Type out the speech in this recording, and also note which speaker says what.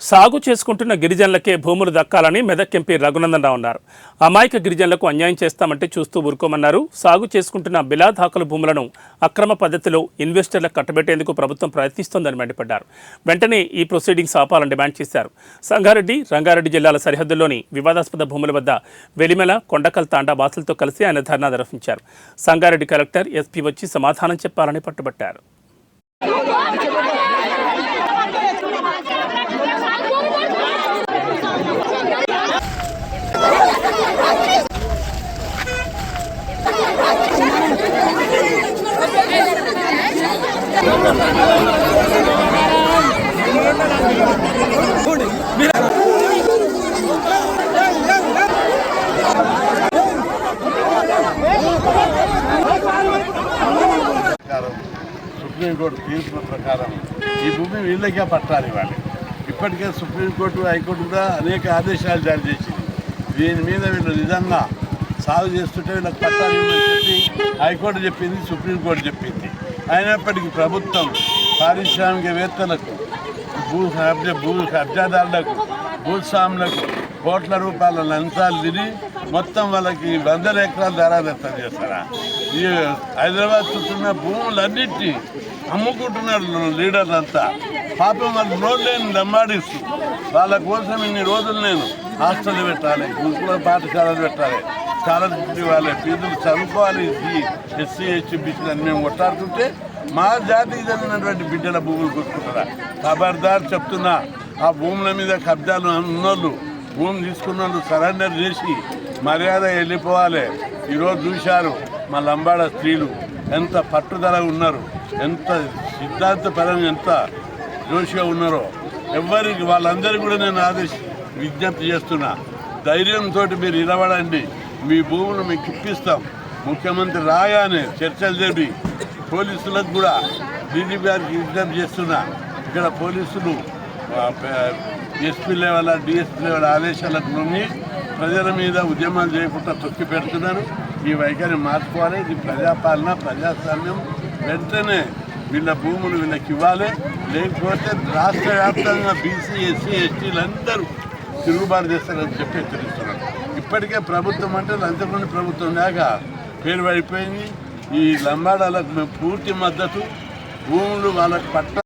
Speaker 1: సాగు చేసుకుంటున్న గిరిజనులకే భూములు దక్కాలని మెదక్ ఎంపీ రఘునందన్ రావు అన్నారు. అమాయక గిరిజనులకు అన్యాయం చేస్తామంటే చూస్తూ ఊరుకోమన్నారు. సాగు చేసుకుంటున్న బిలాదాఖలు భూములను అక్రమ పద్ధతిలో ఇన్వెస్టర్లకు కట్టబెట్టేందుకు ప్రభుత్వం ప్రయత్నిస్తోందని మండిపడ్డారు. వెంటనే ఈ ప్రొసీడింగ్స్ ఆపాలని డిమాండ్ చేశారు. సంగారెడ్డి, రంగారెడ్డి జిల్లాల సరిహద్దుల్లోని వివాదాస్పద భూముల వద్ద వెలిమెల, కొండకల్ తాండా బాసులతో కలిసి ఆయన ధర్నా నిర్వహించారు. సంగారెడ్డి కలెక్టర్, ఎస్పీ వచ్చి సమాధానం చెప్పాలని పట్టుబట్టారు.
Speaker 2: సుప్రీంకోర్టు తీర్పుల ప్రకారం ఈ భూమి వీళ్ళకే పట్టాలి. వాళ్ళు ఇప్పటికే సుప్రీంకోర్టు, హైకోర్టు కూడా అనేక ఆదేశాలు జారీ చేసింది. దీని మీద వీళ్ళు నిజంగా సాగు చేస్తుంటే వీళ్ళకి పట్టాలి అని చెప్పి హైకోర్టు చెప్పింది, సుప్రీంకోర్టు చెప్పింది. అయినప్పటికీ ప్రభుత్వం పారిశ్రామికవేత్తలకు, భూ కబ్జాదారులకు, భూస్వాములకు కోట్ల రూపాయల లంచాలు తిని మొత్తం వాళ్ళకి 100 ఎకరాలు ధారాదత్తం చేస్తారా? ఈ హైదరాబాద్ చుట్టూన్న భూములన్నింటినీ అమ్ముకుంటున్నారు లీడర్లంతా. పాపం వాళ్ళు రోడ్లేని లంబాడిస్తూ వాళ్ళ కోసం ఇన్ని రోజులు నేను హాస్టల్ పెట్టాలి, గురుకుల పాఠశాలలు పెట్టాలి, స్కాలర్షిప్ ఇవ్వాలి, ఫీజులు చదువుకోవాలి, ఎస్సీ ఎస్టీ బీసీలు అని మేము కొట్టాడుతుంటే మా జాతికి చెందినటువంటి బిడ్డల భూములు కొట్టుకుంటారా? ఖబర్దార్ చెప్తున్నా, ఆ భూముల మీద కబ్జాలు ఉన్నోళ్ళు, భూమి తీసుకున్న వాళ్ళు సరెండర్ చేసి మర్యాద వెళ్ళిపోవాలి. ఈరోజు చూశారు మా లంబాడ స్త్రీలు ఎంత పట్టుదల ఉన్నారు, ఎంత సిద్ధాంతపరంగా ఎంత జోషిగా ఉన్నారో. ఎవరికి వాళ్ళందరికీ కూడా నేను విజ్ఞప్తి చేస్తున్నా, ధైర్యంతో మీరు నిలబడండి, మీ భూములు మీకు ఇప్పిస్తాం. ముఖ్యమంత్రి రాగానే చర్చలు జరిపి పోలీసులకు కూడా డీజీపీ గారికి విజ్ఞప్తి చేస్తున్నా. ఇక్కడ పోలీసులు ఎస్పీ లెవెల్, డిఎస్పీ లెవెల్ ఆదేశాలకు నుండి ప్రజల మీద ఉద్యమాలు చేయకుండా తొక్కి పెడుతున్నారు. ఈ వైఖరి మార్చుకోవాలి. ఇది ప్రజాపాలన, ప్రజాస్వామ్యం. వెంటనే వీళ్ళ భూములు వీళ్ళకి ఇవ్వాలి. లేకపోతే రాష్ట్ర వ్యాప్తంగా బీసీ, ఎస్సీ, ఎస్టీలు అందరూ తిరుగుబాటు చేస్తారని చెప్పి హెచ్చరిస్తున్నారు. ఇప్పటికే ప్రభుత్వం అంటే లంచగొండి ప్రభుత్వం దాకా పేరు పడిపోయింది. ఈ లంబాడాలకు మేము పూర్తి మద్దతు. భూములు వాళ్ళకి పట్ట